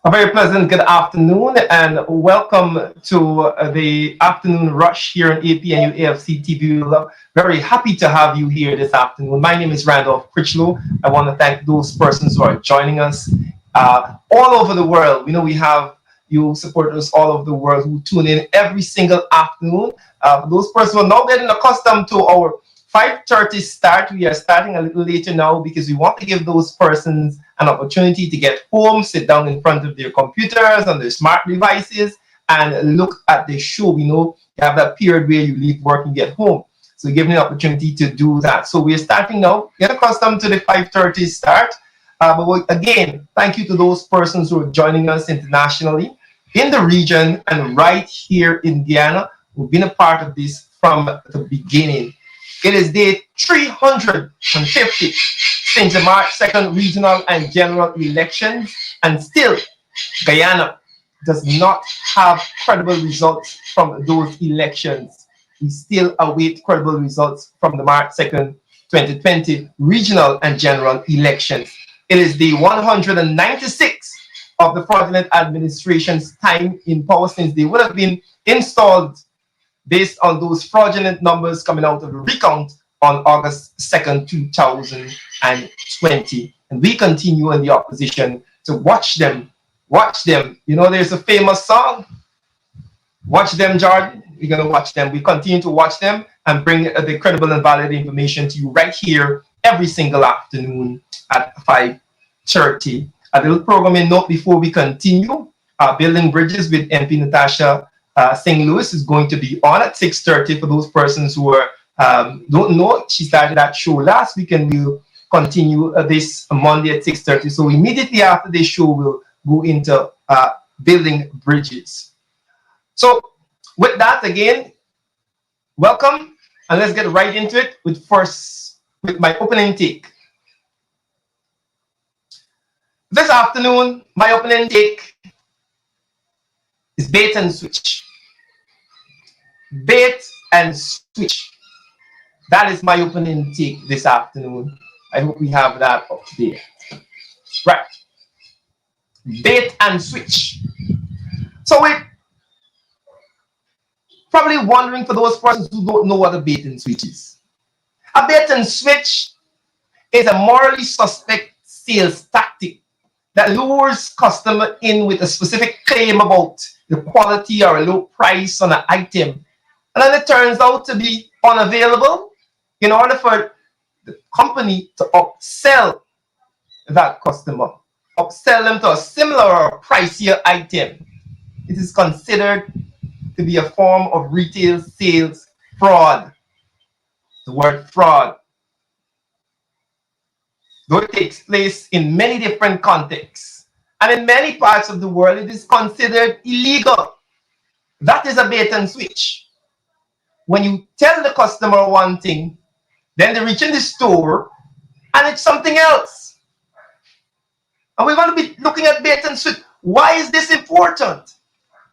A very pleasant good afternoon and welcome to the afternoon rush here on APNU AFC TV. We're very happy to have you here this afternoon. My name is Randolph Critchlow. I want to thank those persons who are joining us all over the world. We know we have you supporters all over the world who tune in every single afternoon. Those persons who are now getting accustomed to our 5:30 start. We are starting a little later now because we want to give those persons an opportunity to get home, sit down in front of their computers and their smart devices and look at the show. We know you have that period where you leave work and get home. So giving an opportunity to do that. So we're starting now. Get accustomed to the 5:30 start. Again, thank you to those persons who are joining us internationally, in the region, and right here in Guyana, who've been a part of this from the beginning. It is day 350 since the March 2nd regional and general elections, and still Guyana does not have credible results from those elections. We still await credible results from the March 2nd, 2020 regional and general elections. It is the 196 of the fraudulent administration's time in power since they would have been installed based on those fraudulent numbers coming out of the recount on August 2nd, 2020. And we continue in the opposition to watch them. Watch them. You know, there's a famous song, Watch Them, Jordan. We're going to watch them. We continue to watch them and bring the credible and valid information to you right here every single afternoon at 5:30. A little programming note before we continue. Building Bridges with MP Natasha St. Louis is going to be on at 6:30 for those persons who don't know. She started that show last week and we'll continue this Monday at 6:30. So immediately after this show, we'll go into Building Bridges. So with that, again, welcome, and let's get right into it with my opening take. This afternoon, my opening take is bait and switch. Bait and switch. That is my opening take this afternoon. I hope we have that up there. Right. Bait and switch. So we're probably wondering, for those persons who don't know what a bait and switch is. A bait and switch is a morally suspect sales tactic that lures customer in with a specific claim about the quality or a low price on an item. And then it turns out to be unavailable in order for the company to upsell that customer, upsell them to a similar or pricier item. It is considered to be a form of retail sales fraud. The word fraud. Though it takes place in many different contexts, and in many parts of the world, it is considered illegal. That is a bait and switch. When you tell the customer one thing, then they reach in the store and it's something else. And we're going to be looking at bait and switch. Why is this important?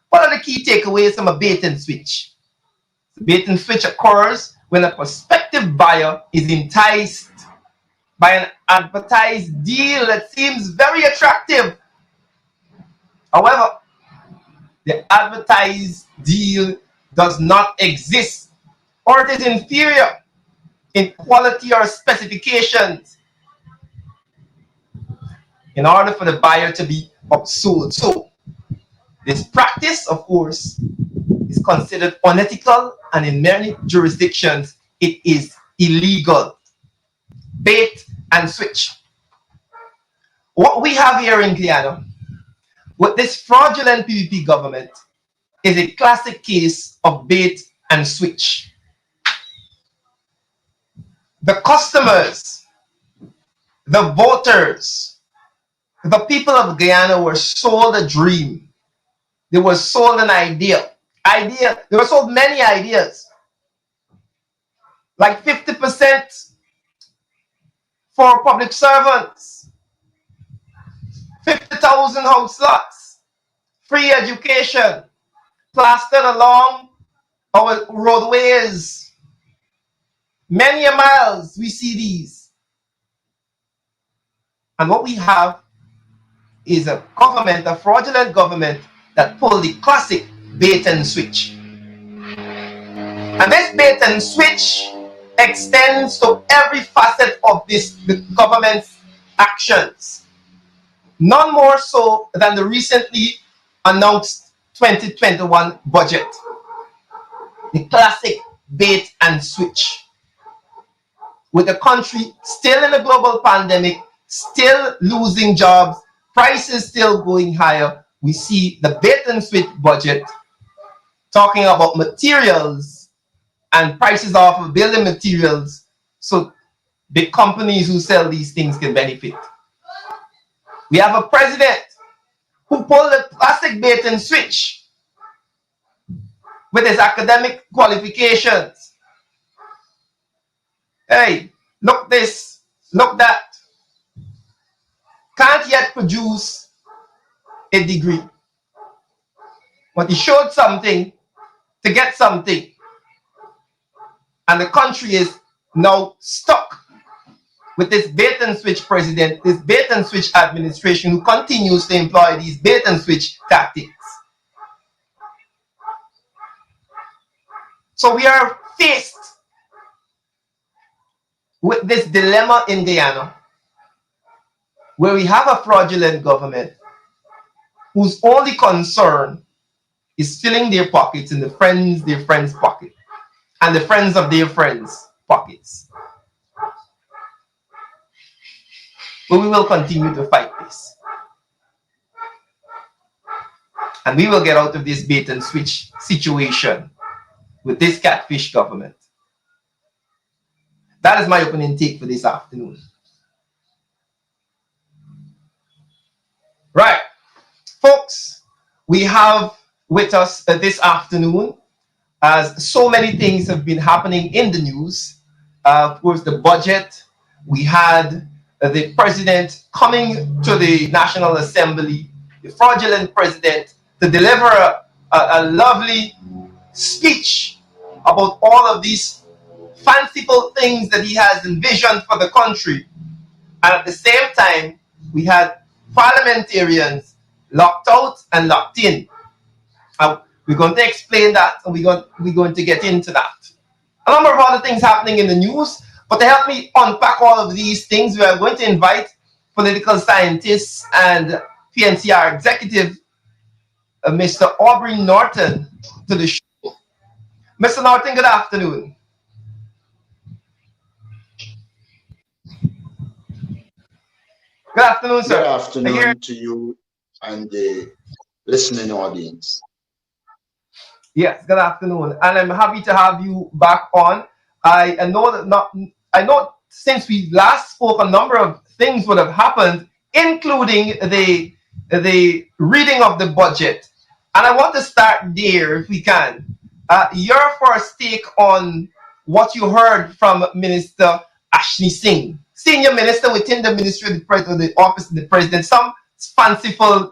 What are the key takeaways from a bait and switch? The bait and switch occurs when a prospective buyer is enticed by an advertised deal that seems very attractive. However, the advertised deal does not exist, or it is inferior in quality or specifications in order for the buyer to be upsold. So this practice, of course, is considered unethical, and in many jurisdictions it is illegal. Bait and switch. What we have here in Guyana with this fraudulent PPP government is a classic case of bait and switch. The customers, the voters, the people of Guyana were sold a dream. They were sold an idea. They were sold many ideas. Like 50% for public servants, 50,000 house lots, free education, plastered along our roadways. Many miles we see these. And what we have is a government, a fraudulent government that pulled the classic bait and switch. And this bait and switch extends to every facet of the government's actions. None more so than the recently announced 2021 budget. The classic bait and switch. With the country still in a global pandemic, still losing jobs, prices still going higher, we see the bait and switch budget talking about materials and prices of building materials so big companies who sell these things can benefit. We have a president who pulled the classic bait and switch with his academic qualifications. Hey, look this, look that. Can't yet produce a degree. But he showed something to get something. And the country is now stuck with this bait and switch president, this bait and switch administration who continues to employ these bait and switch tactics. So we are faced with this dilemma in Guyana, where we have a fraudulent government whose only concern is filling their pockets and their friends' pocket, and the friends of their friends' pockets. But we will continue to fight this. And we will get out of this bait and switch situation with this catfish government. That is my opening take for this afternoon. Right, folks, we have with us this afternoon, as so many things have been happening in the news. Of course, the budget, we had the president coming to the National Assembly, the fraudulent president, to deliver a lovely speech about all of these fanciful things that he has envisioned for the country. And at the same time, we had parliamentarians locked out and locked in. We're going to explain that, and we're going to get into that. A number of other things happening in the news, but to help me unpack all of these things, we are going to invite political scientist and PNCR executive, Mr. Aubrey Norton, to the show. Mr. Norton, good afternoon. Good afternoon, sir. Good afternoon to you and the listening audience. Yes, good afternoon, and I'm happy to have you back on. I know since we last spoke, a number of things would have happened, including the reading of the budget, and I want to start there if we can. Your first take on what you heard from Minister Ashni Singh, senior minister within the Ministry of the President, the Office of the President, some fanciful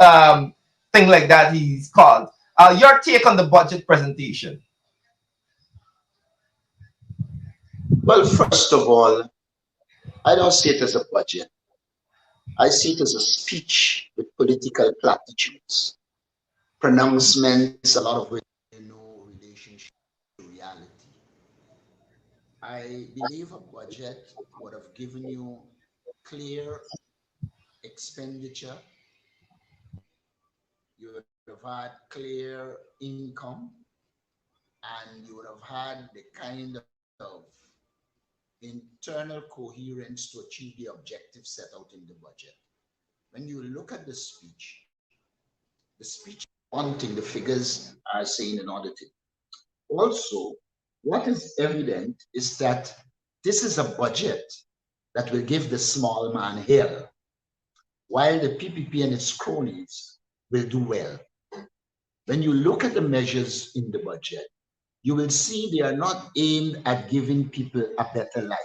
thing like that he's called. Your take on the budget presentation? Well, first of all, I don't see it as a budget. I see it as a speech with political platitudes, pronouncements, a lot of which no relationship to reality. I believe a budget would have given you clear expenditure, you would have had clear income, and you would have had the kind of internal coherence to achieve the objectives set out in the budget. When you look at the speech one thing, the figures are saying another thing. Also, what is evident is that this is a budget that will give the small man hell, while the PPP and its cronies will do well. When you look at the measures in the budget, you will see they are not aimed at giving people a better life.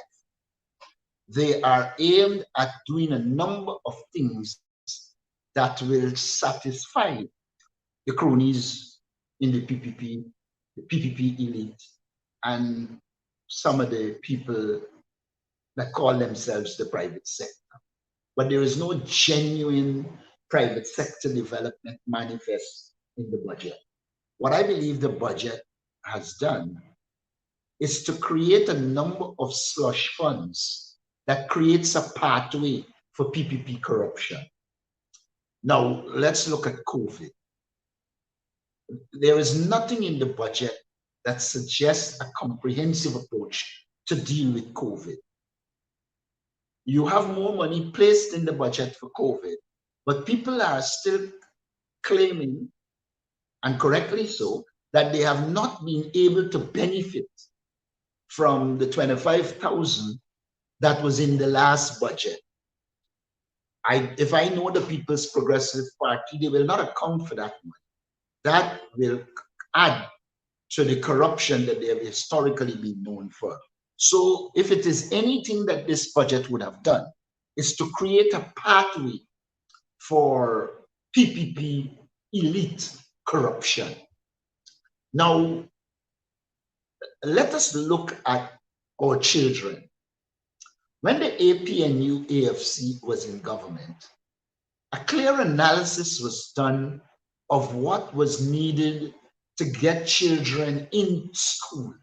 They are aimed at doing a number of things that will satisfy the cronies in the PPP elite, and some of the people that call themselves the private sector. But there is no genuine private sector development manifest in the budget. What I believe the budget has done is to create a number of slush funds that creates a pathway for PPP corruption. Now, let's look at COVID. There is nothing in the budget that suggests a comprehensive approach to deal with COVID. You have more money placed in the budget for COVID, but people are still claiming, and correctly so, that they have not been able to benefit from the 25,000 that was in the last budget. If I know the People's Progressive Party, they will not account for that money. That will add to the corruption that they have historically been known for. So if it is anything that this budget would have done, is to create a pathway for PPP elite corruption. Now, let us look at our children. When the APNU-AFC was in government, a clear analysis was done of what was needed to get children in schools.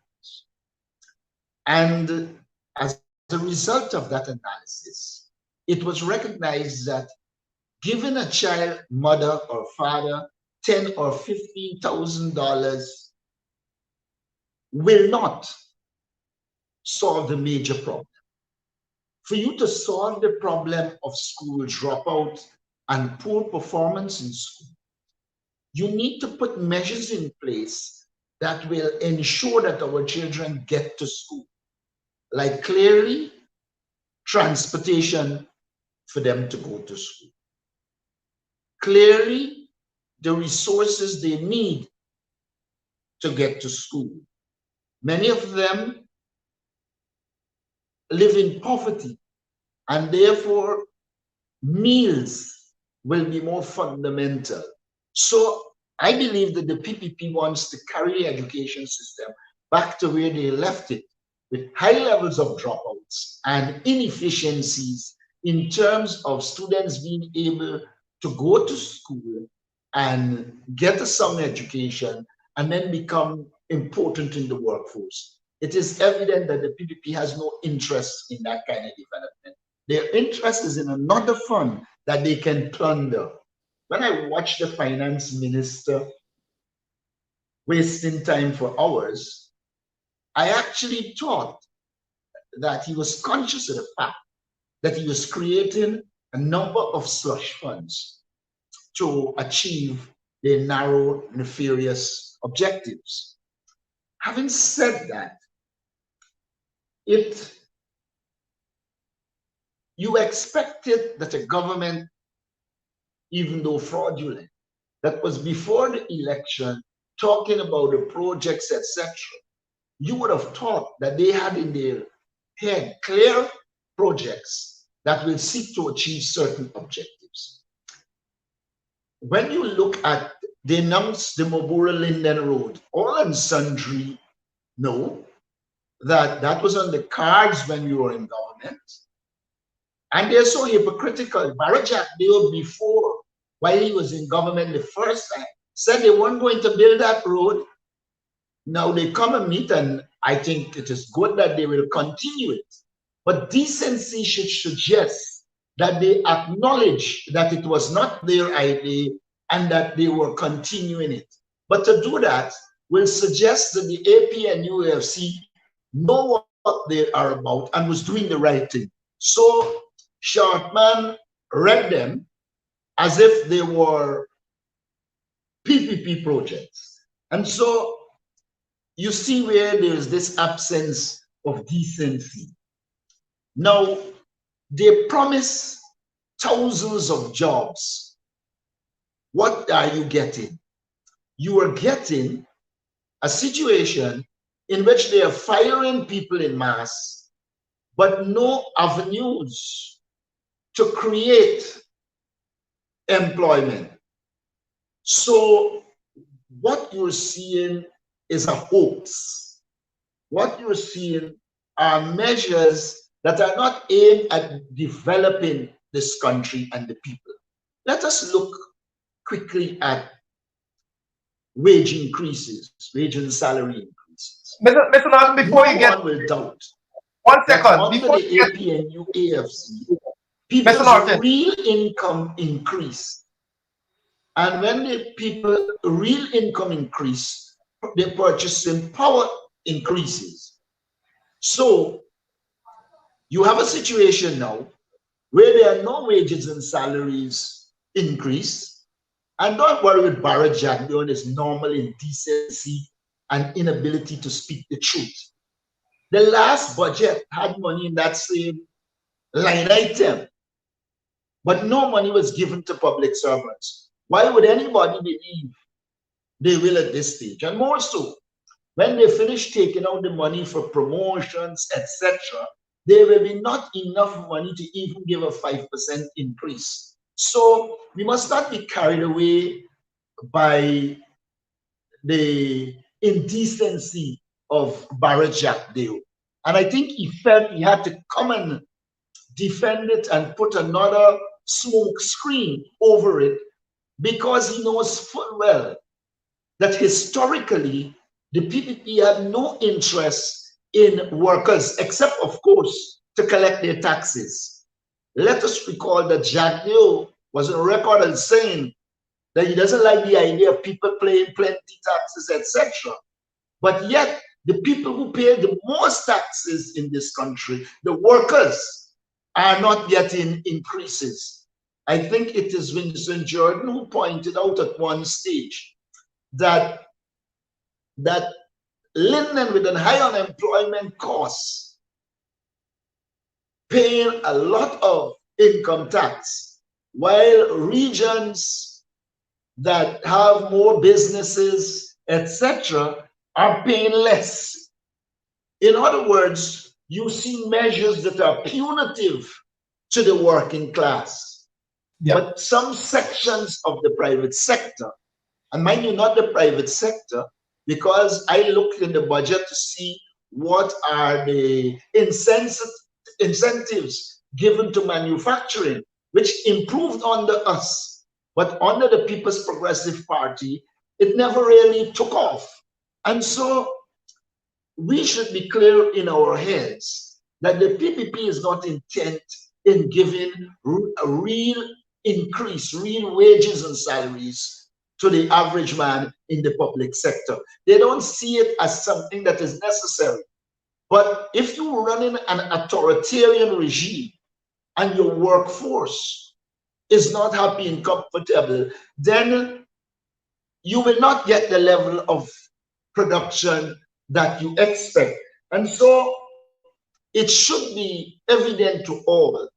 And as a result of that analysis, it was recognized that giving a child, mother or father, $10,000 or $15,000 will not solve the major problem. For you to solve the problem of school dropout and poor performance in school, you need to put measures in place that will ensure that our children get to school, like clearly transportation for them to go to school, clearly the resources they need to get to school. Many of them live in poverty, and therefore meals will be more fundamental. So I believe that the PPP wants to carry the education system back to where they left it, with high levels of dropouts and inefficiencies in terms of students being able to go to school and get a sound education and then become important in the workforce. It is evident that the PPP has no interest in that kind of development. Their interest is in another fund that they can plunder. When I watched the finance minister wasting time for hours, I actually thought that he was conscious of the fact that he was creating a number of slush funds to achieve their narrow, nefarious objectives. Having said that, you expected that a government, even though fraudulent, that was before the election, talking about the projects, etc., you would have thought that they had in their head clear projects that will seek to achieve certain objectives. When you look at, they announced the Mobura Linden Road, all and sundry know that that was on the cards when you were in government. And they're so hypocritical. Barajak Deo before, while he was in government the first time, said they weren't going to build that road. Now they come and meet, and I think it is good that they will continue it. But decency should suggest that they acknowledge that it was not their idea and that they were continuing it. But to do that will suggest that the APNU-AFC know what they are about and was doing the right thing. So Shortman read them as if they were PPP projects. And so you see where there's this absence of decency. Now, they promise thousands of jobs. What are you getting? You are getting a situation in which they are firing people in mass, but no avenues to create employment. So what you're seeing is a hoax. What you're seeing are measures that are not aimed at developing this country and the people. Let us look quickly at wage increases, wage and salary increases. Mr. Norton, before No you get one will doubt one that second, under before the you get APNU AFC, Mr. people's Norton, real income increase. And when the people real income increase, their purchasing power increases. So you have a situation now where there are no wages and salaries increase. And don't worry with Barrett Jack doing his normal indecency and inability to speak the truth. The last budget had money in that same line item, but no money was given to public servants. Why would anybody believe they will at this stage? And more so, when they finish taking out the money for promotions, etc., there will be not enough money to even give a 5% increase. So we must not be carried away by the indecency of Barrett Jack Dale. And I think he felt he had to come and defend it and put another smoke screen over it because he knows full well that historically the PPP had no interest in workers except, of course, to collect their taxes. Let us recall that Jack Dale was on record as saying that he doesn't like the idea of people paying plenty taxes, etc. But yet, the people who pay the most taxes in this country, the workers, are not getting increases. I think it is Vincent Jordan who pointed out at one stage that Linden with a high unemployment costs, paying a lot of income tax, while regions that have more businesses, etc., are paying less. In other words, you see measures that are punitive to the working class. yeah, But some sections of the private sector, and mind you, not the private sector, because I looked in the budget to see what are the incentives given to manufacturing, which improved under us. But under the People's Progressive Party, it never really took off. And so we should be clear in our heads that the PPP is not intent in giving a real increase, real wages and salaries to the average man in the public sector. They don't see it as something that is necessary. But if you're running an authoritarian regime and your workforce is not happy and comfortable, then you will not get the level of production that you expect. And so it should be evident to all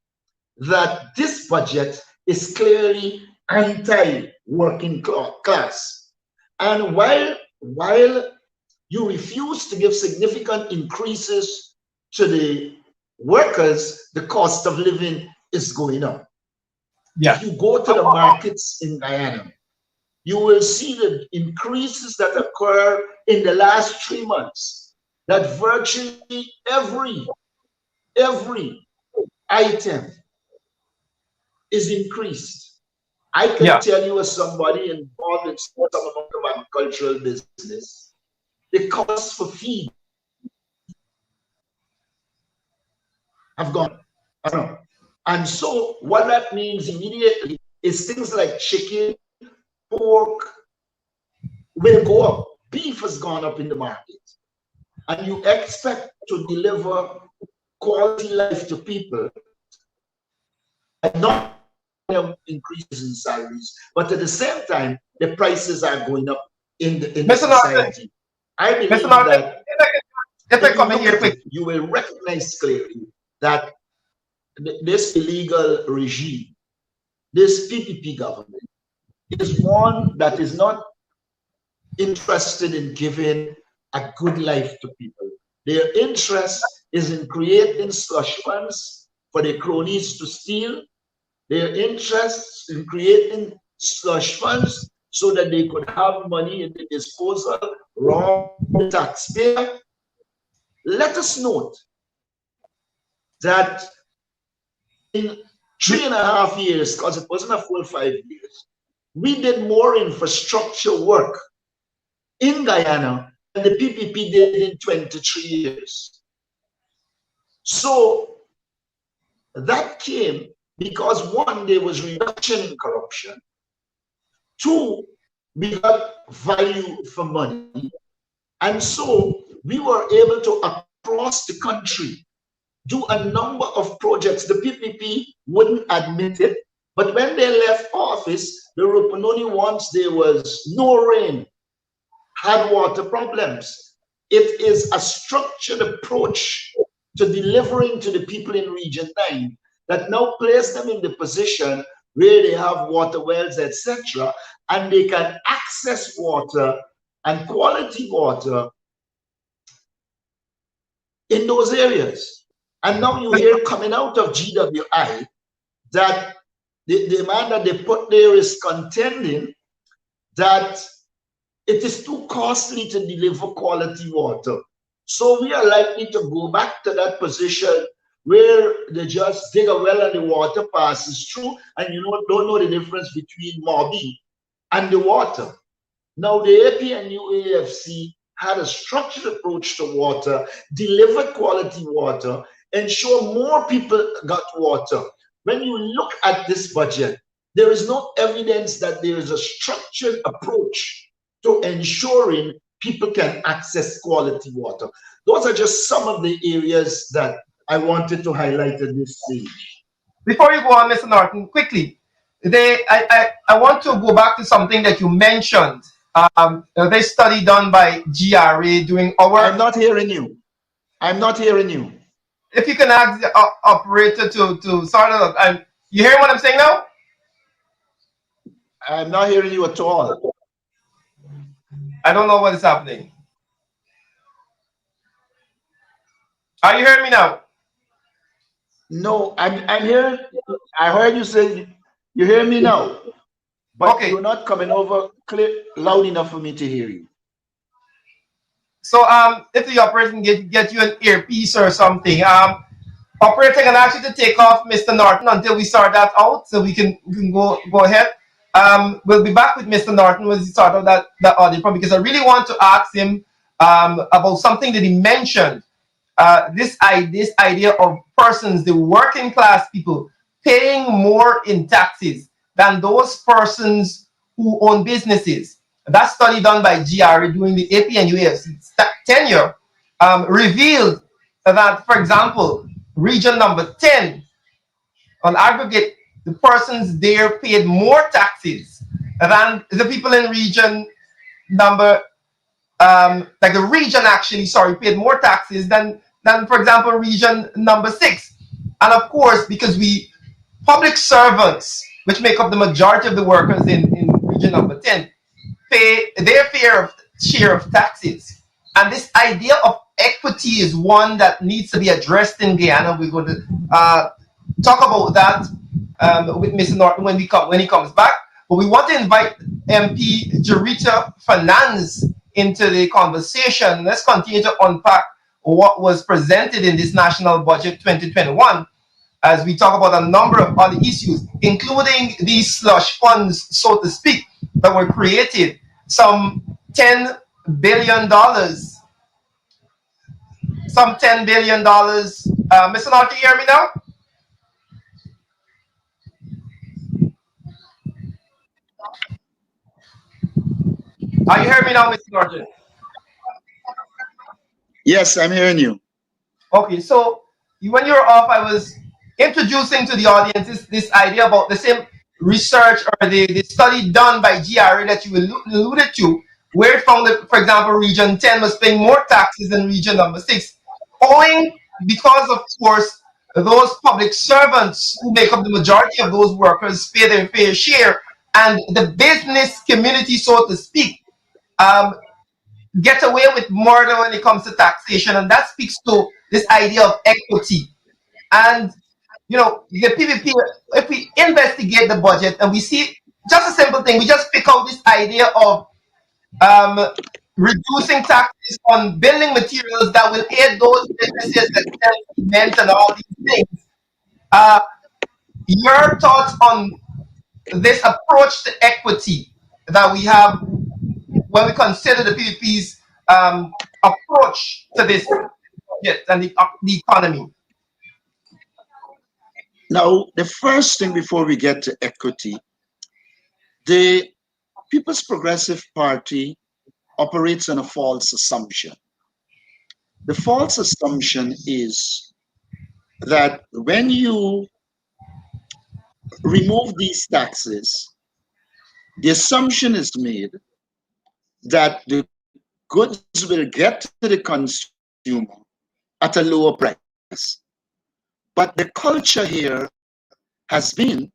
that this budget is clearly anti-working class. And while you refuse to give significant increases to the workers, the cost of living is going up. yeah. If you go to the markets in Guyana, you will see the increases that occur in the last 3 months, that virtually every item is increased. I can Yeah. tell you as somebody involved in some amount of agricultural business, the costs for feed have gone up. And so what that means immediately is things like chicken, pork will go up. Beef has gone up in the market. And you expect to deliver quality life to people by not increases in salaries, but at the same time, the prices are going up in the Mr. Norton, society. I Mr. believe Norton, that if I if you come in look here at quick, it, you will recognize clearly that this illegal regime, this PPP government, is one that is not interested in giving a good life to people. Their interest is in creating slush funds for the cronies to steal. Their interest in creating slush funds so that they could have money in the disposal, rob the taxpayer. Let us note that in Three and a half years, because it wasn't a full 5 years, we did more infrastructure work in Guyana than the PPP did in 23 years. So that came because one, there was reduction in corruption. Two, we got value for money. And so we were able to, across the country, do a number of projects. The PPP wouldn't admit it, but when they left office, the Rupununi, once there was no rain, had water problems. It is a structured approach to delivering to the people in Region 9 that now place them in the position where they have water wells, etc., and they can access water and quality water in those areas. And now you hear coming out of GWI that the man that they put there is contending that it is too costly to deliver quality water. So we are likely to go back to that position where they just dig a well and the water passes through, and you don't know the difference between Moby and the water. Now the APNU AFC had a structured approach to water, delivered quality water, ensure more people got water. When you look at this budget, there is no evidence that there is a structured approach to ensuring people can access quality water. Those are just some of the areas that I wanted to highlight at this stage. Before you go on, Mr. Norton, quickly, I want to go back to something that you mentioned. This study done by GRA during our. I'm not hearing you. I'm not hearing you. If you can ask the operator to sort of, you hearing what I'm saying now? I'm not hearing you at all. I don't know what is happening. Are you hearing me now? No, I'm hearing. I heard you say you hear me now, but Okay. you're not coming over clear, loud enough for me to hear you. So if the operator can get you an earpiece or something, operator can ask you to take off Mr. Norton until we sort that out, so we can go ahead. We'll be back with Mr. Norton when he sort out that audio problem, because I really want to ask him about something that he mentioned. This idea of persons, the working class people, paying more in taxes than those persons who own businesses. That study done by GRA during the APNU AFC tenure revealed that, for example, region number 10, on aggregate, the persons there paid more taxes than the people in region number, like the region actually, sorry, paid more taxes than, for example, region number 6. And of course, because public servants, which make up the majority of the workers in region number 10, pay their fair share of taxes. And this idea of equity is one that needs to be addressed in Guyana. We're going to talk about that with Mr. Norton when he comes back. But we want to invite MP Jarita Finance into the conversation. Let's continue to unpack what was presented in this National Budget 2021 as we talk about a number of other issues, including these slush funds, so to speak, that were created. Some $10 billion. Some $10 billion. Mr. Norton, you hear me now? Are you hearing me now, Mr. Norton? Yes, I'm hearing you. Okay, so when you were off, I was introducing to the audience this idea about the same research or the study done by GRA that you alluded to, where it found that, for example, region 10 was paying more taxes than region number 6, owing because, of course, those public servants who make up the majority of those workers pay their fair share, and the business community, so to speak, get away with murder when it comes to taxation. And that speaks to this idea of equity. And the PPP, if we investigate the budget and we see just a simple thing, we just pick out this idea of reducing taxes on building materials that will aid those businesses that sell cement and all these things. Your thoughts on this approach to equity that we have when we consider the PPP's approach to this budget and the economy. Now, the first thing before we get to equity, the People's Progressive Party operates on a false assumption. The false assumption is that when you remove these taxes, the assumption is made that the goods will get to the consumer at a lower price. But the culture here has been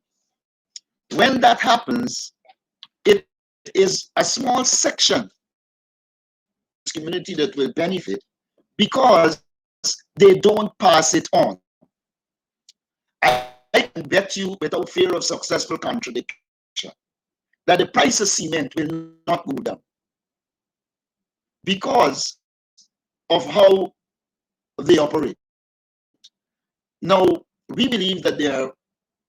when that happens, it is a small section community that will benefit because they don't pass it on. I can bet you without fear of successful contradiction that the price of cement will not go down because of how they operate. Now, we believe that there are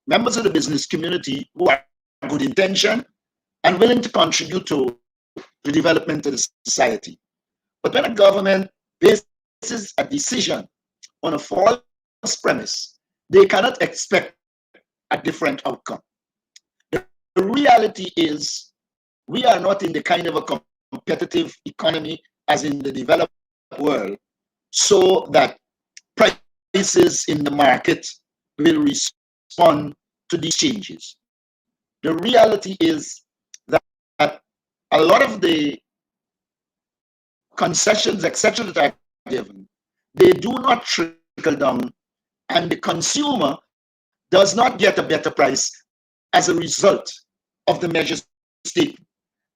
members of the business community who are good intention and willing to contribute to the development of the society. But when a government bases a decision on a false premise, they cannot expect a different outcome. The reality is we are not in the kind of a competitive economy as in the developed world, so that prices in the market will respond to these changes. The reality is that a lot of the concessions, etc., that are given, they do not trickle down, and the consumer does not get a better price as a result of the measures taken.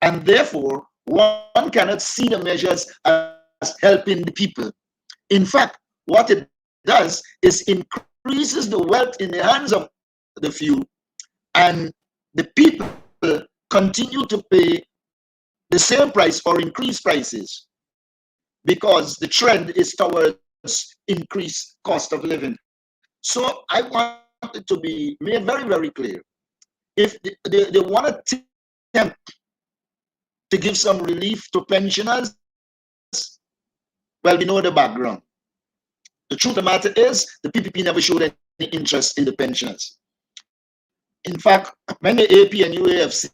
And therefore, one cannot see the measures as helping the people. In fact, what it does is increases the wealth in the hands of the few, and the people continue to pay the same price or increase prices because the trend is towards increased cost of living. So I want it to be made very, very clear. If they want to attempt to give some relief to pensioners, well, we know the background. The truth of the matter is the PPP never showed any interest in the pensioners. In fact, when the AP and UAFC,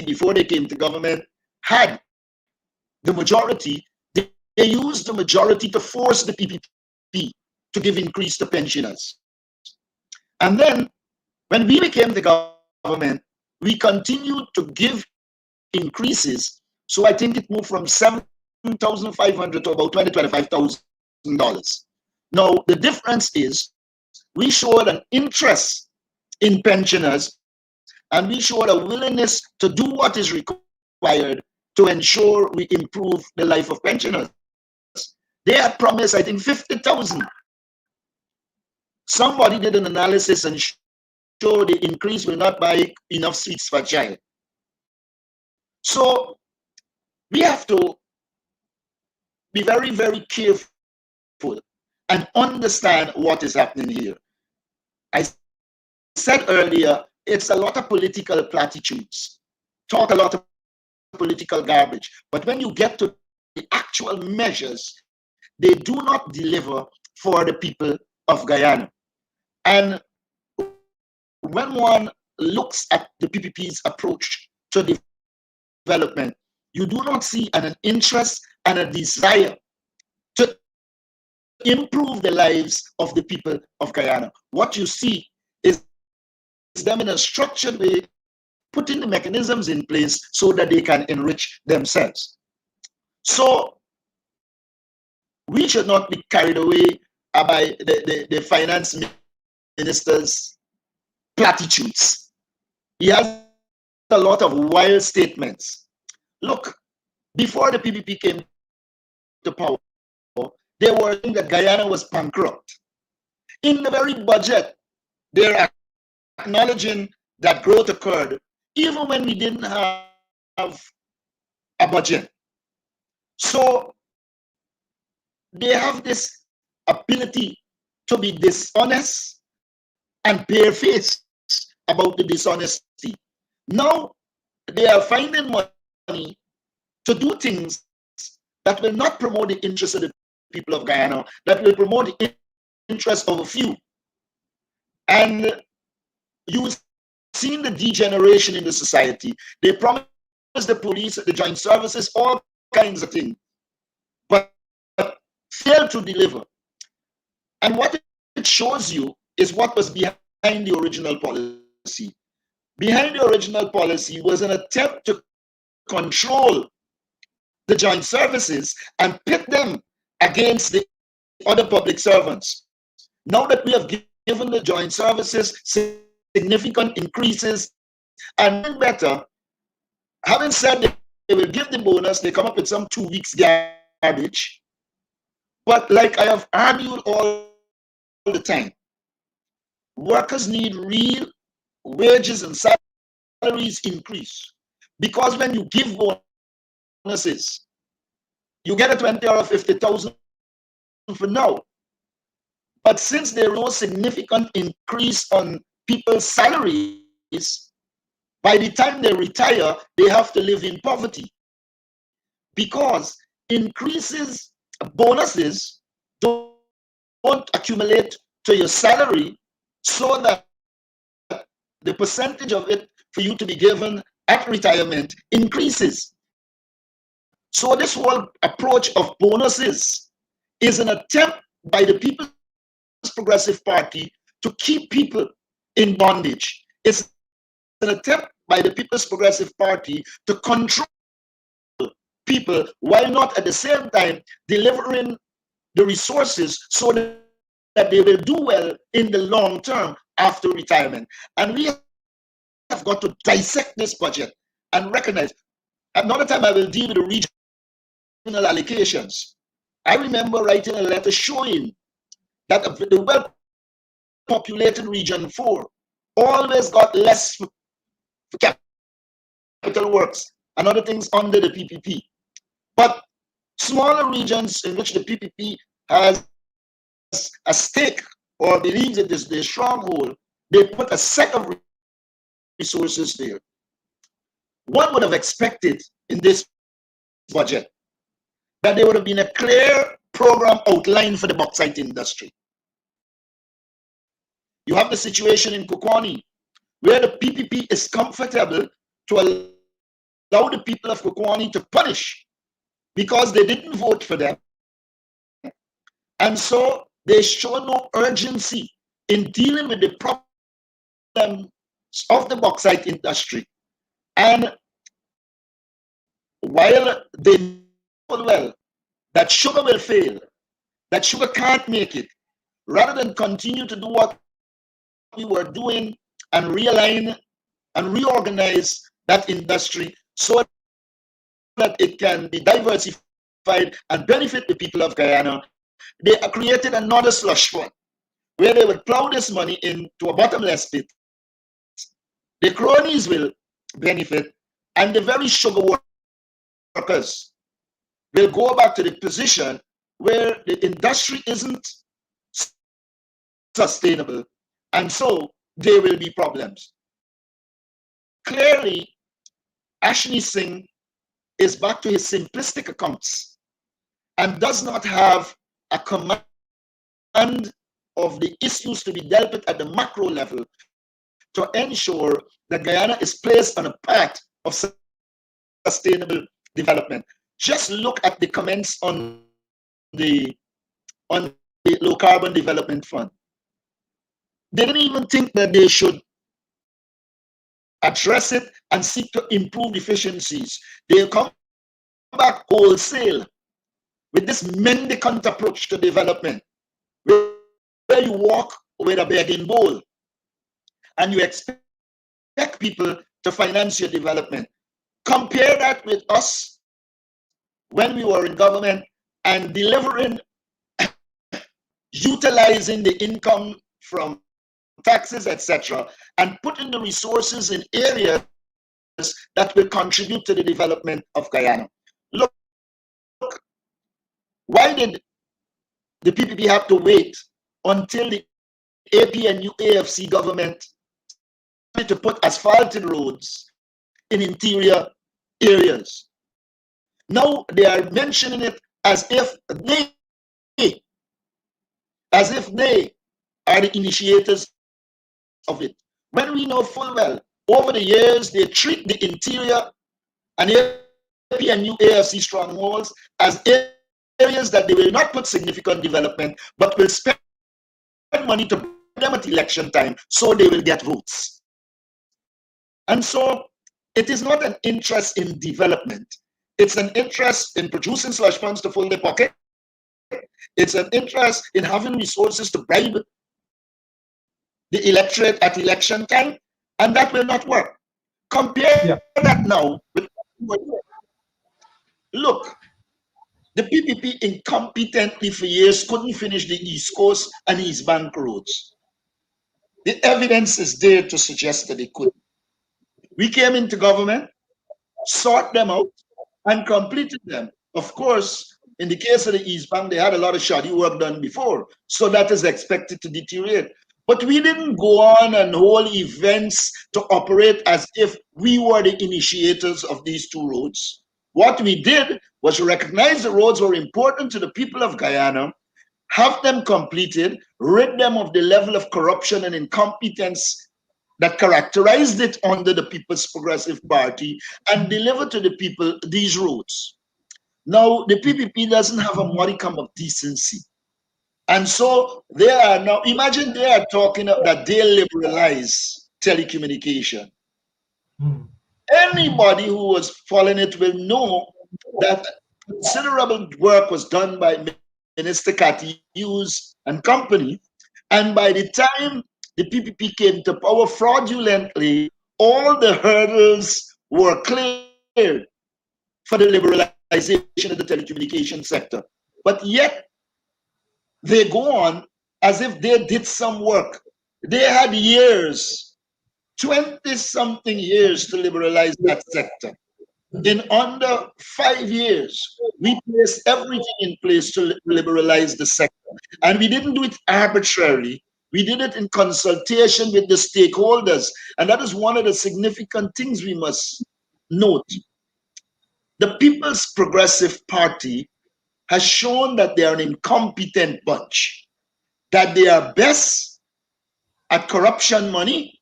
before they came to government, had the majority, they used the majority to force the PPP to give increase to pensioners. And then when we became the government, we continued to give increases. So I think it moved from $7,500 to about $25,000. Now, the difference is we showed an interest in pensioners, and we showed a willingness to do what is required to ensure we improve the life of pensioners. They had promised, I think, 50,000. Somebody did an analysis and showed the increase will not buy enough sweets for a child. So we have to be very, very careful and understand what is happening here. I said earlier, it's a lot of political platitudes, talk a lot of political garbage, but when you get to the actual measures, they do not deliver for the people of Guyana. And when one looks at the PPP's approach to development, you do not see an interest and a desire to improve the lives of the people of Guyana. What you see is them in a structured way putting the mechanisms in place so that they can enrich themselves. So we should not be carried away by the finance minister's platitudes. He has a lot of wild statements. Look, before the PPP came to power, they were saying that Guyana was bankrupt. In the very budget, they're acknowledging that growth occurred even when we didn't have a budget. So they have this ability to be dishonest and barefaced about the dishonesty. Now they are finding money to do things that will not promote the interests of the people of Guyana, that will promote the interests of a few. And you've seen the degeneration in the society. They promise the police, the joint services, all kinds of things, but fail to deliver. And what it shows you is what was behind the original policy. Behind the original policy was an attempt to control the joint services and pit them against the other public servants. Now that we have given the joint services significant increases and better, having said that they will give the bonus, they come up with some 2 weeks garbage. But like I have argued all the time, workers need real wages and salaries increase, because when you give bonuses, you get a 20 or 50,000 for now. But since there is no significant increase on people's salaries, by the time they retire, they have to live in poverty, because increases, bonuses don't accumulate to your salary, so that the percentage of it for you to be given at retirement increases. So this whole approach of bonuses is an attempt by the People's Progressive Party to keep people in bondage. It's an attempt by the People's Progressive Party to control people, while not at the same time delivering the resources so that they will do well in the long term after retirement. And we have got to dissect this budget and recognize. Another time I will deal with the regional allocations. I remember writing a letter showing that the well-populated Region 4 always got less for capital works and other things under the PPP. But smaller regions in which the PPP has a stake or believes it is their stronghold, they put a set of resources there. One would have expected in this budget that there would have been a clear program outlined for the bauxite industry. You have the situation in Kokwani, where the PPP is comfortable to allow the people of Kokwani to punish because they didn't vote for them. And so they show no urgency in dealing with the problems of the bauxite industry. And while they know well that sugar will fail, that sugar can't make it, rather than continue to do what we were doing and realign and reorganize that industry so that it can be diversified and benefit the people of Guyana, they created another slush fund where they would plow this money into a bottomless pit. The cronies will benefit, and the very sugar workers will go back to the position where the industry isn't sustainable, and so there will be problems. Clearly, Ashni Singh is back to his simplistic accounts and does not have a command of the issues to be dealt with at the macro level to ensure that Guyana is placed on a path of sustainable development. Just look at the comments on the Low Carbon Development Fund. They didn't even think that they should address it and seek to improve efficiencies. They come back wholesale with this mendicant approach to development, where you walk with a begging bowl and you expect people to finance your development. Compare that with us when we were in government and delivering, utilizing the income from taxes, etc., and putting the resources in areas that will contribute to the development of Guyana. Look, why did the PPP have to wait until the APNU-AFC government to put asphalted roads in interior areas. Now they are mentioning it as if they are the initiators of it. When we know full well, over the years, they treat the interior and APNU AFC strongholds as areas that they will not put significant development, but will spend money to bribe them at election time so they will get votes. And so it is not an interest in development. It's an interest in producing slush funds to fill their pocket. It's an interest in having resources to bribe the electorate at election time, and that will not work. Compare that now with look, the PPP incompetently for years couldn't finish the East Coast and East Bank roads. The evidence is there to suggest that they could. We came into government, sought them out, and completed them. Of course, in the case of the East Bank, they had a lot of shoddy work done before, so that is expected to deteriorate. But we didn't go on and hold events to operate as if we were the initiators of these two roads. What we did was recognize the roads were important to the people of Guyana, have them completed, rid them of the level of corruption and incompetence that characterized it under the People's Progressive Party, and deliver to the people these roads. Now, the PPP doesn't have a modicum of decency. And so they are now, imagine they are talking that they liberalize telecommunication. Anybody who was following it will know that considerable work was done by Minister Hughes and company. And by the time the PPP came to power fraudulently, all the hurdles were cleared for the liberalization of the telecommunication sector. But yet, they go on as if they did some work. They had years, 20-something years to liberalize that sector. In under 5 years, we placed everything in place to liberalize the sector. And we didn't do it arbitrarily. We did it in consultation with the stakeholders. And that is one of the significant things we must note. The People's Progressive Party has shown that they are an incompetent bunch, that they are best at corruption money,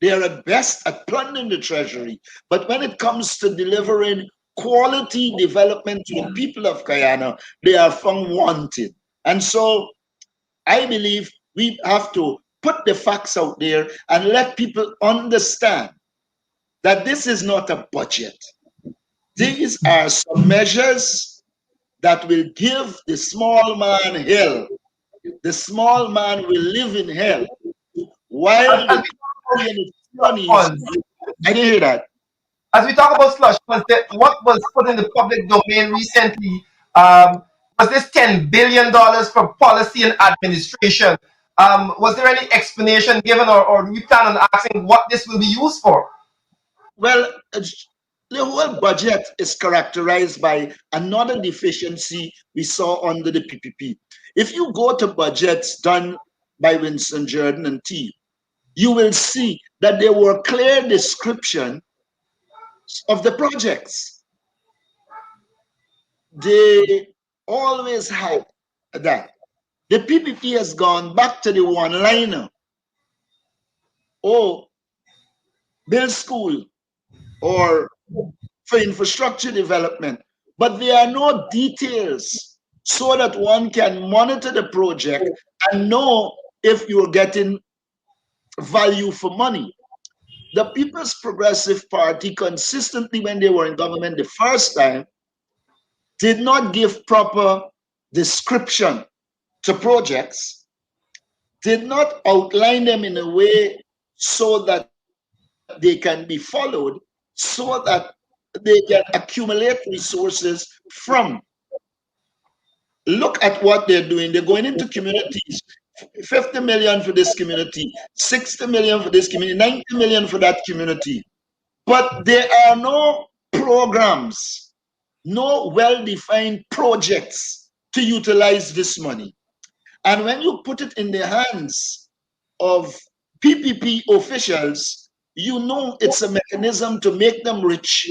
they are at best at plundering the treasury. But when it comes to delivering quality development to the people of Guyana, they are found wanting. And so I believe we have to put the facts out there and let people understand that this is not a budget. These are some measures that will give the small man hell. The small man will live in hell while the funds. I didn't hear that. As we talk about slush funds, what was put in the public domain recently was this $10 billion for policy and administration. Was there any explanation given, or do we plan on asking what this will be used for? Well, the whole budget is characterized by another deficiency we saw under the PPP. If you go to budgets done by Winston Jordan and T, you will see that there were clear descriptions of the projects. They always had that. The PPP has gone back to the one-liner. Oh, build school or for infrastructure development, but there are no details so that one can monitor the project and know if you're getting value for money. The People's Progressive Party consistently, when they were in government the first time, did not give proper description to projects, did not outline them in a way so that they can be followed, so that they can accumulate resources from. Look at what they're doing. They're going into communities, 50 million for this community, 60 million for this community, 90 million for that community. But there are no programs, no well-defined projects to utilize this money. And when you put it in the hands of PPP officials, you know it's a mechanism to make them rich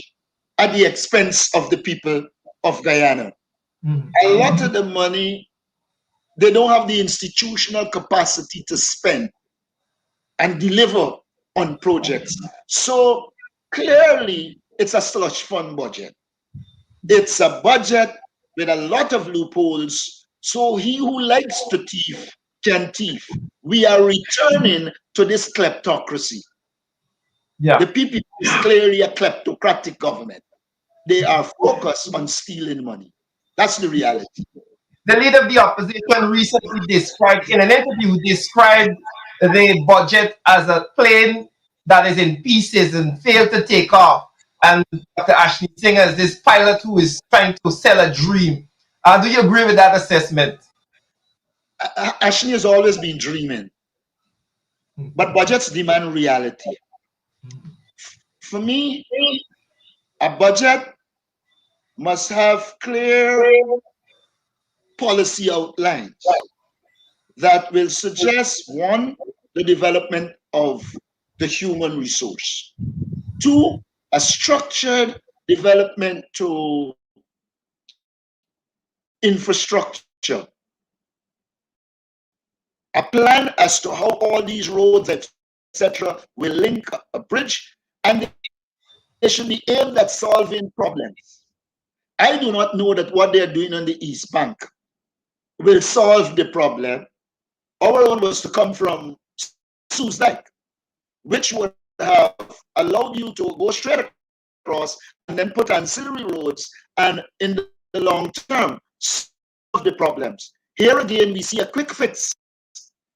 at the expense of the people of Guyana. A lot of the money, they don't have the institutional capacity to spend and deliver on projects. So clearly, it's a slush fund budget. It's a budget with a lot of loopholes. So he who likes to thief can thief. We are returning to this kleptocracy. Yeah. The PPP is clearly a kleptocratic government. They are focused on stealing money. That's the reality. The leader of the opposition recently described, in an interview, described the budget as a plane that is in pieces and failed to take off. And Dr. Ashley Singh as this pilot who is trying to sell a dream. Do you agree with that assessment? Ashley has always been dreaming, but budgets demand reality. For me, a budget must have clear policy outlines that will suggest, one, the development of the human resource, two, a structured development to infrastructure, a plan as to how all these roads, etc., will link a bridge, and they should be aimed at solving problems. I do not know that what they're doing on the East Bank will solve the problem. Our own was to come from Sue's Dyke, which would have allowed you to go straight across and then put ancillary roads and in the long term solve the problems. Here again, we see a quick fix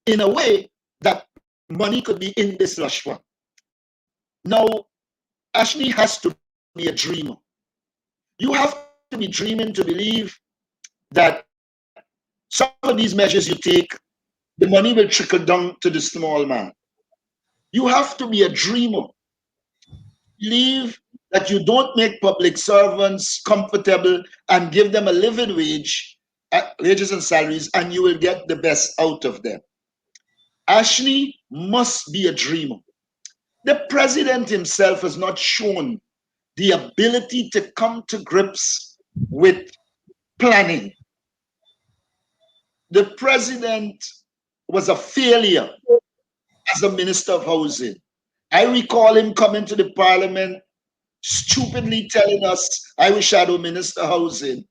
in a way that money could be in this slush fund. Now, Ashley has to be a dreamer. You have to be dreaming to believe that some of these measures you take, the money will trickle down to the small man. You have to be a dreamer. Believe that you don't make public servants comfortable and give them a living wage, wages and salaries, and you will get the best out of them. Ashley must be a dreamer. The president himself has not shown the ability to come to grips with planning. The president was a failure as a minister of housing. I recall him coming to the parliament stupidly telling us, I was shadow minister of housing,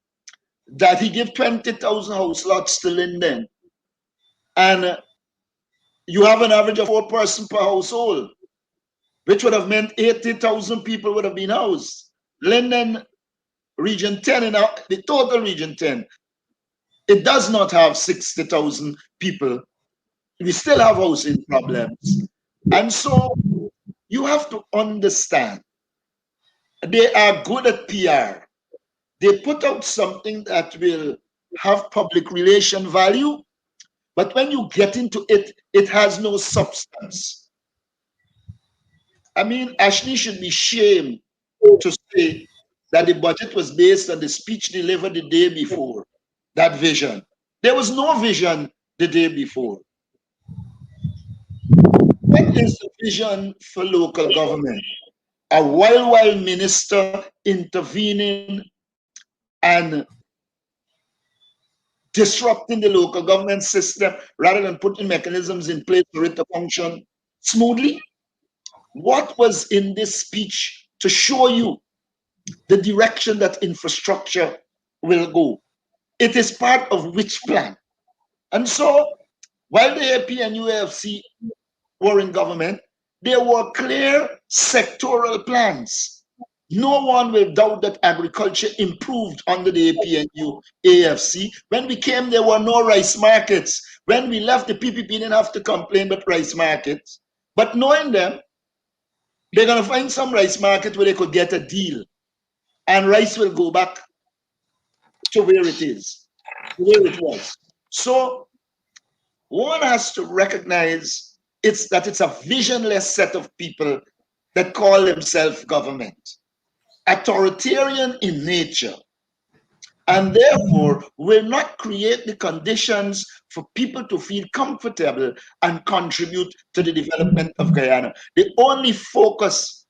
that he gave 20,000 house lots to Linden. And you have an average of 4 persons per household, which would have meant 80,000 people would have been housed. Linden Region 10, and the total Region 10, it does not have 60,000 people. We still have housing problems. And so you have to understand, they are good at PR. They put out something that will have public relation value, but when you get into it, it has no substance. I mean, Ashley should be shamed to say that the budget was based on the speech delivered the day before, that vision. There was no vision the day before. What is the vision for local government? A while minister intervening and disrupting the local government system rather than putting mechanisms in place for it to function smoothly? What was in this speech to show you the direction that infrastructure will go? It is part of which plan? And so, while the AP and UAFC were in government, there were clear sectoral plans. No one will doubt that agriculture improved under the AP and UAFC. When we came, there were no rice markets. When we left, the PPP didn't have to complain about rice markets. But knowing them, they're going to find some rice market where they could get a deal. And rice will go back to where it is, where it was. So one has to recognize that it's a visionless set of people that call themselves government. Authoritarian in nature. and therefore will not create the conditions for people to feel comfortable and contribute to the development of Guyana. The only focus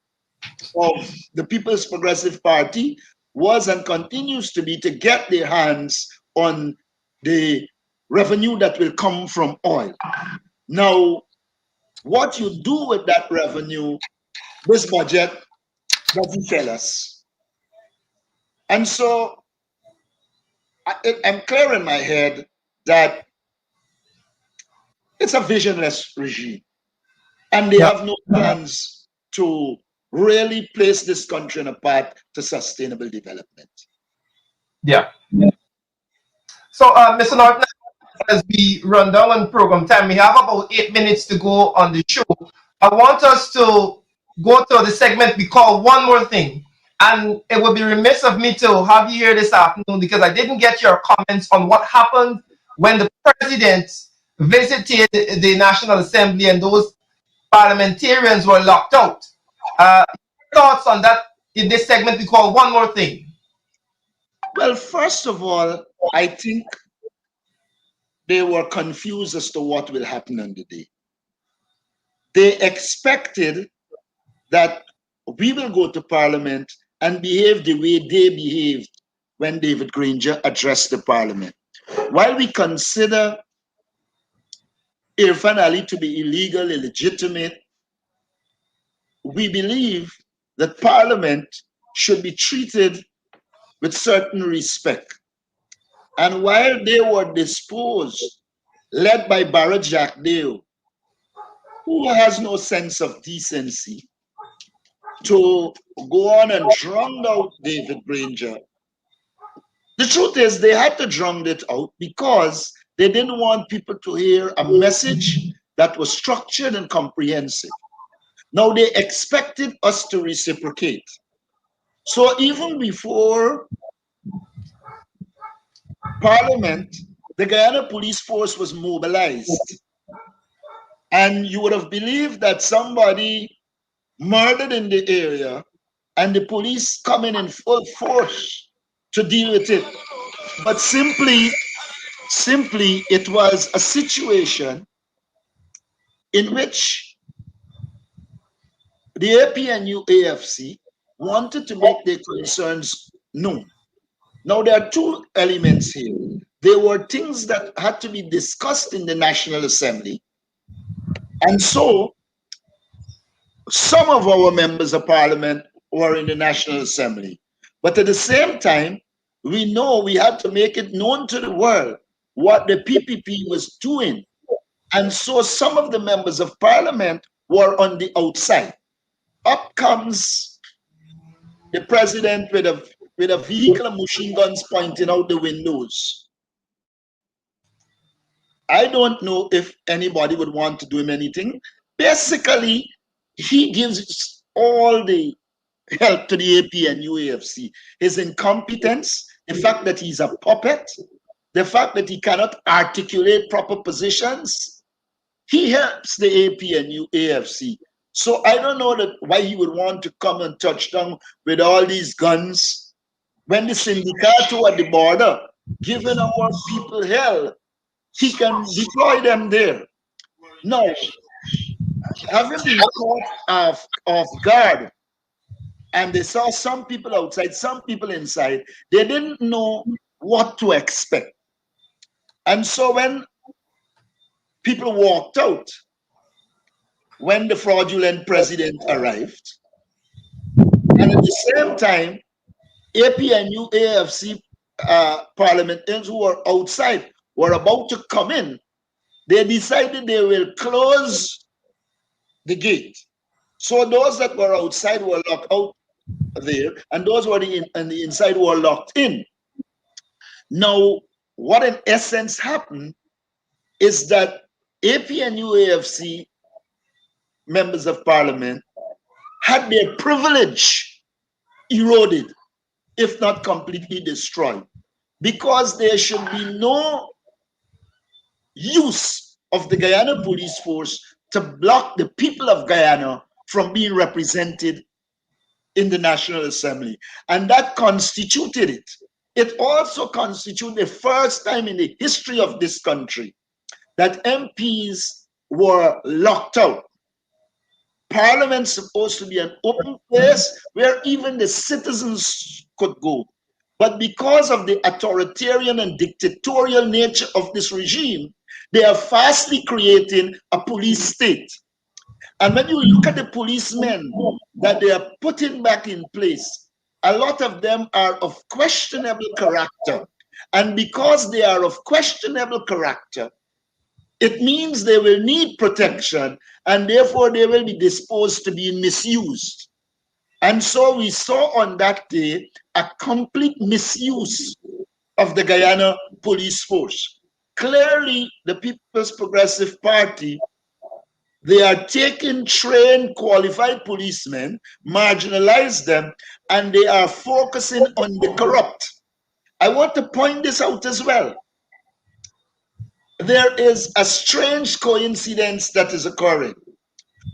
of the People's Progressive Party was and continues to be to get their hands on the revenue that will come from oil. Now, what you do with that revenue, this budget doesn't tell us. And so I'm clear in my head that it's a visionless regime, and they Yeah. have no plans to really place this country on a path to sustainable development. Yeah. So, Mr. Norton, as we run down on program time, we have about 8 minutes to go on the show. I want us to go to the segment we call One More Thing. And it would be remiss of me to have you here this afternoon because I didn't get your comments on what happened when the president visited the National Assembly and those parliamentarians were locked out. Your thoughts on that in this segment we call One More Thing? Well, first of all, I think they were confused as to what will happen on the day. They expected that we will go to Parliament and behave the way they behaved when David Granger addressed the Parliament. While we consider Irfan Ali to be illegal, illegitimate, we believe that Parliament should be treated with certain respect. And while they were disposed, led by Barrett Jack Dale, who has no sense of decency, to go on and drown out David Granger, the truth is they had to drown it out because they didn't want people to hear a message that was structured and comprehensive. Now they expected us to reciprocate. So even before Parliament, the Guyana Police Force was mobilized. And you would have believed that somebody murdered in the area and the police coming in full force to deal with it. But simply, it was a situation in which the APNU AFC wanted to make their concerns known. Now, there are two elements here. There were things that had to be discussed in the National Assembly. And so, some of our members of parliament were in the National Assembly. But at the same time, we know we had to make it known to the world what the PPP was doing. And so some of the members of parliament were on the outside. Up comes the president with a vehicle of machine guns pointing out the windows. I don't know if anybody would want to do him anything. Basically, he gives all the help to the APNU AFC. His incompetence, the fact that he's a puppet, the fact that he cannot articulate proper positions, he helps the APNU AFC. So I don't know why he would want to come and touch down with all these guns when the Sindicato at the border giving our people hell. He can deploy them there. Now, having been caught off guard, and they saw some people outside, some people inside, they didn't know what to expect. And so when people walked out, when the fraudulent president arrived, and at the same time, APNU AFC parliamentarians who were outside were about to come in, they decided they will close the gate. So those that were outside were locked out there, and those who were on the inside were locked in. Now, what in essence happened is that APNU AFC members of parliament had their privilege eroded, if not completely destroyed, because there should be no use of the Guyana police force to block the people of Guyana from being represented in the National Assembly. And that constituted it. It also constitutes the first time in the history of this country that MPs were locked out. Parliament's supposed to be an open place where even the citizens could go. But because of the authoritarian and dictatorial nature of this regime, they are fastly creating a police state. And when you look at the policemen that they are putting back in place, a lot of them are of questionable character. And because they are of questionable character, it means they will need protection, and therefore they will be disposed to be misused. And so we saw on that day a complete misuse of the Guyana police force. Clearly, the People's Progressive Party, they are taking trained, qualified policemen, marginalize them, and they are focusing on the corrupt. I want to point this out as well. There is a strange coincidence that is occurring.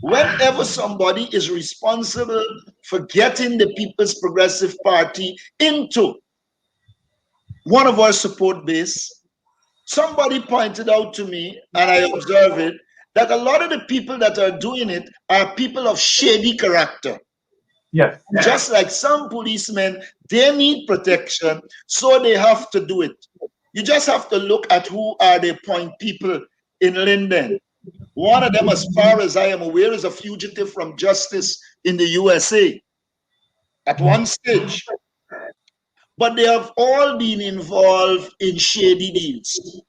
Whenever somebody is responsible for getting the People's Progressive Party into one of our support base, somebody pointed out to me, and I observe it, that a lot of the people that are doing it are people of shady character. Yes. Just like some policemen, they need protection, so they have to do it. You just have to look at who are the point people in Linden. One of them, as far as I am aware, is a fugitive from justice in the USA at one stage. But they have all been involved in shady deals.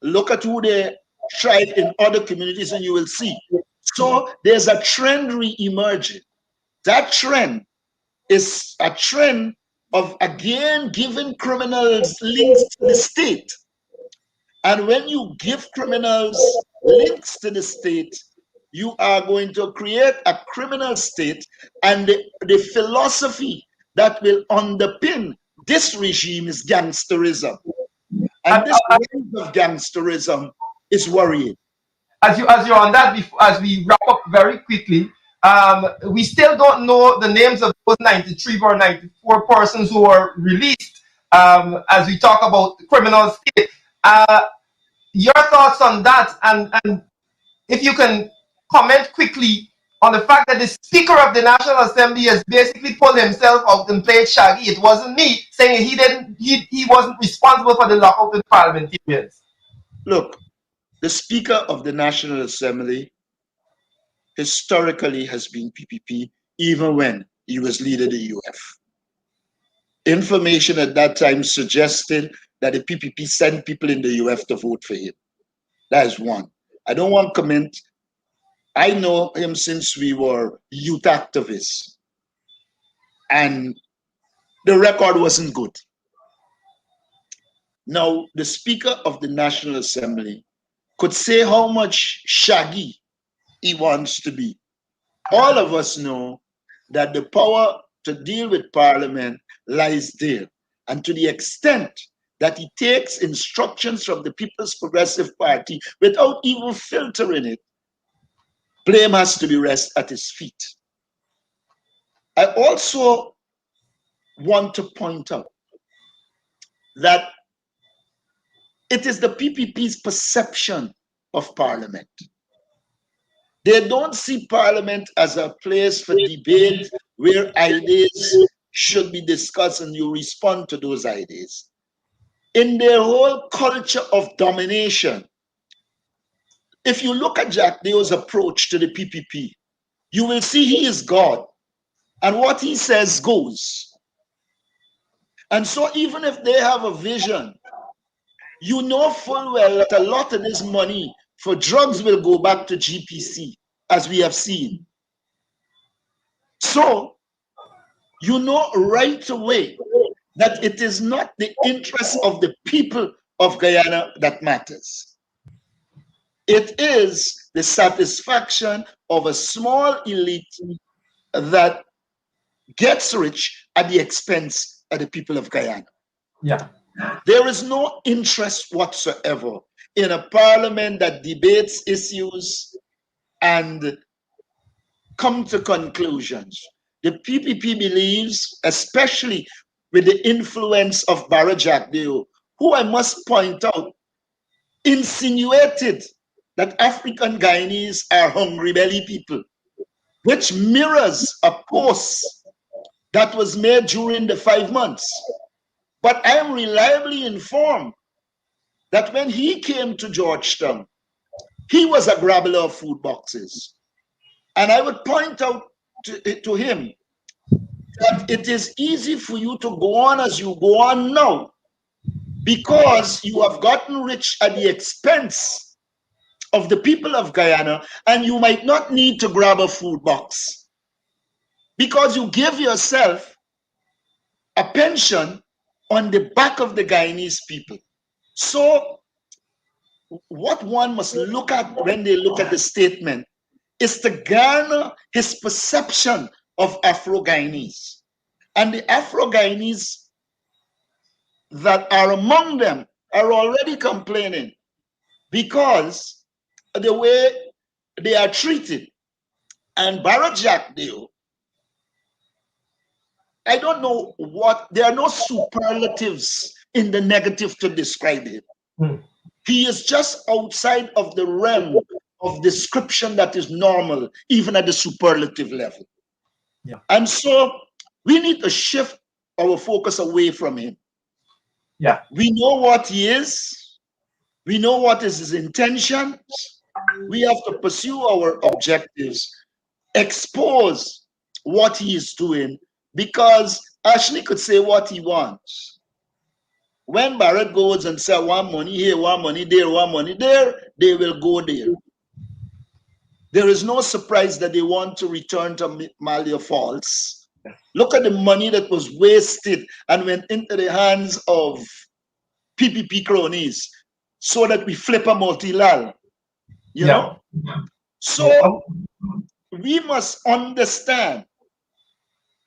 Look at who they tried in other communities and you will see. So there's a trend re-emerging. That trend is a trend of, again, giving criminals links to the state. And when you give criminals links to the state, you are going to create a criminal state, and the philosophy that will underpin this regime is gangsterism. And this rise of gangsterism is worrying. As you're on that, as we wrap up very quickly, we still don't know the names of those 93 or 94 persons who were released. As we talk about the criminal state, your thoughts on that, and if you can comment quickly on the fact that the Speaker of the National Assembly has basically pulled himself out and played Shaggy. It wasn't me, saying he wasn't responsible for the lockout of the parliamentarians. Look, the Speaker of the National Assembly historically has been PPP, even when he was leader of the UF. Information at that time suggested that the PPP sent people in the UF to vote for him. That is one. I don't want to comment. I know him since we were youth activists, and the record wasn't good. Now, the Speaker of the National Assembly could say how much shaggy he wants to be. All of us know that the power to deal with Parliament lies there. And to the extent that he takes instructions from the People's Progressive Party without even filtering it, blame has to be rest at his feet. I also want to point out that it is the PPP's perception of Parliament. They don't see Parliament as a place for debate where ideas should be discussed and you respond to those ideas. In their whole culture of domination, if you look at Jack Deo's approach to the PPP, you will see he is God, and what he says goes. And so even if they have a vision, you know full well that a lot of this money for drugs will go back to GPC, as we have seen. So you know right away that it is not the interest of the people of Guyana that matters. It is the satisfaction of a small elite that gets rich at the expense of the people of Guyana. Yeah. There is no interest whatsoever in a parliament that debates issues and come to conclusions. The PPP believes, especially with the influence of Barra Jack Deo, who I must point out insinuated that African Guyanese are hungry belly people, which mirrors a post that was made during the 5 months. But I am reliably informed that when he came to Georgetown, he was a grabbler of food boxes. And I would point out to him that it is easy for you to go on as you go on now because you have gotten rich at the expense of the people of Guyana, and you might not need to grab a food box because you give yourself a pension on the back of the Guyanese people. So what one must look at when they look at the statement is to garner his perception of Afro-Guyanese. And the Afro-Guyanese that are among them are already complaining because of the way they are treated. And Barra Jack Deo, I don't know what, there are no superlatives in the negative to describe him. He is just outside of the realm of description that is normal, even at the superlative level. Yeah. And so we need to shift our focus away from him. Yeah. We know what he is. We know what is his intentions. We have to pursue our objectives, expose what he is doing, because Ashley could say what he wants. When Barrett goes and says, one money here, one money there, they will go there. There is no surprise that they want to return to Malia Falls. Look at the money that was wasted and went into the hands of PPP cronies so that we flip a multi-lal, you know? So we must understand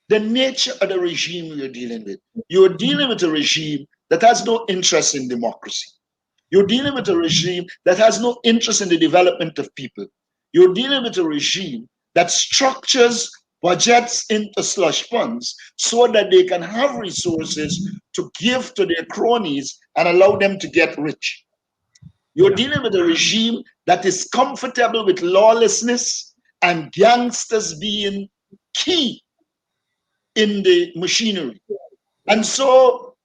the nature of the regime you're dealing with. You're dealing with a regime that has no interest in democracy. You're dealing with a regime that has no interest in the development of people. You're dealing with a regime that structures budgets into slush funds so that they can have resources to give to their cronies and allow them to get rich. You're dealing with a regime that is comfortable with lawlessness and gangsters being key in the machinery. And so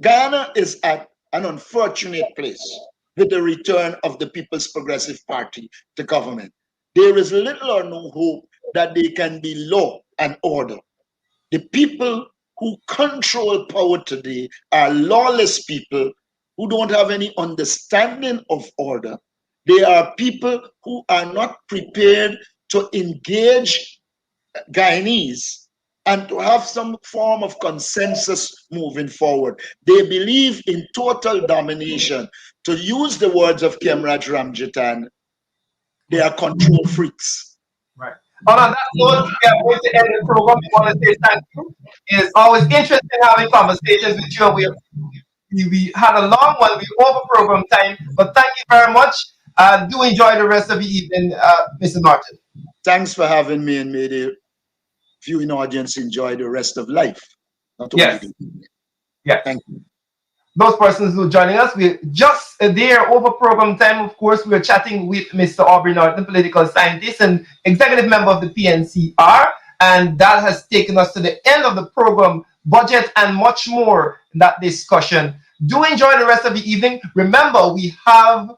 Guyana is at an unfortunate place with the return of the People's Progressive Party to government. There is little or no hope that they can be law and order. The people who control power today are lawless people who don't have any understanding of order. They are people who are not prepared to engage Guyanese and to have some form of consensus moving forward. They believe in total domination. To use the words of Kemraj Ramjitan, they are control freaks. Right. On that note, we are going to end the program. We want to say thank you. It's always interesting having conversations with you. We had a long one. We over program time, but thank you very much. Do enjoy the rest of the evening, Mr. Martin. Thanks for having me, and may the viewing audience enjoy the rest of life. Not only Yes. the evening. Yes. Thank you. Those persons who are joining us, we're just there over program time. Of course, we are chatting with Mr. Aubrey Norton, political scientist and executive member of the PNCR. And that has taken us to the end of the program, budget and much more in that discussion. Do enjoy the rest of the evening. Remember, we have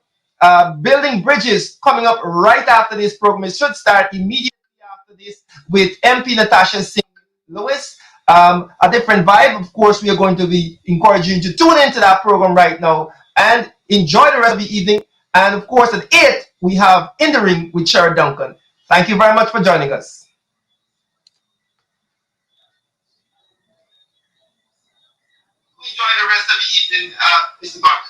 building bridges coming up right after this program. It should start immediately after this with MP Natasha Singh Lewis. A different vibe. Of course, we are going to be encouraging you to tune into that program right now and enjoy the rest of the evening. And of course, at 8, we have In the Ring with Sherrod Duncan. Thank you very much for joining us. Enjoy the rest of the evening, Mr. Martin.